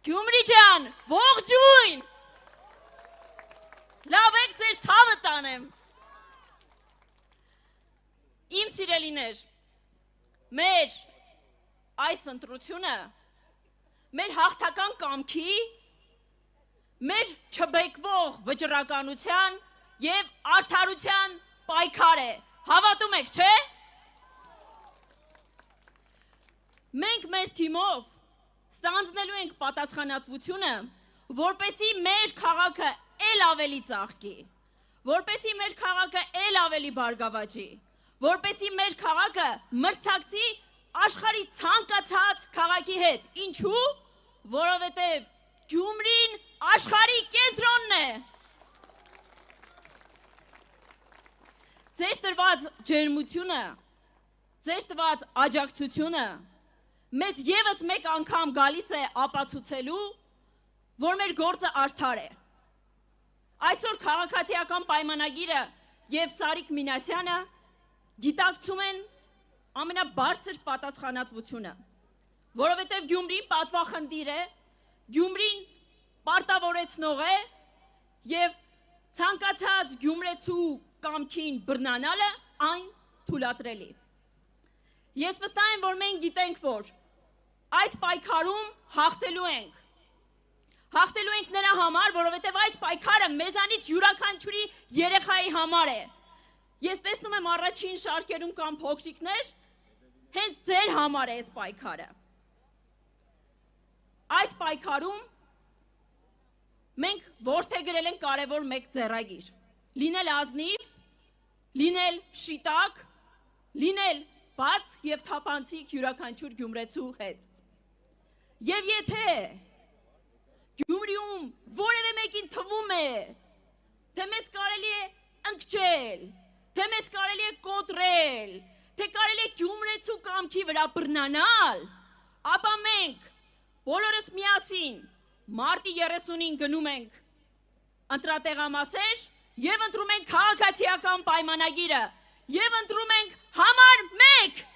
Գյումրի ջան, ողջույն։ Լավ եք ձեր ցավը տանեմ։ Իմ սիրելիներ, մեր այս ընտրությունը մեր հաղթական կամքի, մեր չբեկվող վճռականության եւ արդարության պայքար է։ Հավատում եք, չէ՞։ Մենք մեր թիմով ստանձնելու ենք պատասխանատվությունը, որպեսզի մեր քաղաքը էլ ավելի ծաղկի, որպեսզի մեր քաղաքը էլ ավելի բարգավաճի, որպեսզի մեր քաղաքը մրցակցի աշխարհի ցանկացած քաղաքի հետ։ Ինչու՞, որովհետև Գյումրին աշխարհի կենտրոնն է։ Ձեր տրված ջերմությունը, ձեր տրված աջակցությունը մեզ եւս մեկ անգամ գալիս է ապացուցելու, որ մեր գործը արդար է։ Այսօր քաղաքացիական պայմանագիրը եւ Սարիկ Մինասյանը գիտակցում են ամենաբարձր պատասխանատվությունը, որովհետեւ Գյումրին պատվախնդիր է, Գյումրին պարտավորեցնող է եւ ցանկացած գյումրեցու կամքին բռնանալը այն թույլատրելի։ Ես վստահ եմ, որ մենք գիտենք, որ այս պայքարում հաղթելու ենք։ Հաղթելու ենք նրա համար, որովհետև այս պայքարը մեզանից յուրաքանչյուրի երեխայի համար է։ Ես տեսնում եմ առաջին շարքերում կամ փոքրիկներ, հենց ձեր համար է այս պայքարը։ Այս պայքարում մենք որդեգրել ենք կարևոր մեկ ձեռագիր։ Լինել ազնիվ, լինել շիտակ, լինել բաց եւ թափանցիկ յուրաքանչյուր գյումրեցու հետ։ Եվ եթե Գյումրիում որևէ մեկին թվում է, թե մեզ կարելի է ընկճել, թե մեզ կարելի է կոտրել, թե կարելի է գյումրեցու կամքի վրա բռնանալ, ապա մենք բոլորս միասին մարտի 30-ին գնում ենք ընտրատեղամասեր եւ ընտրում ենք քաղաքացիական պայմանագիրը եւ ընտրում ենք համար 1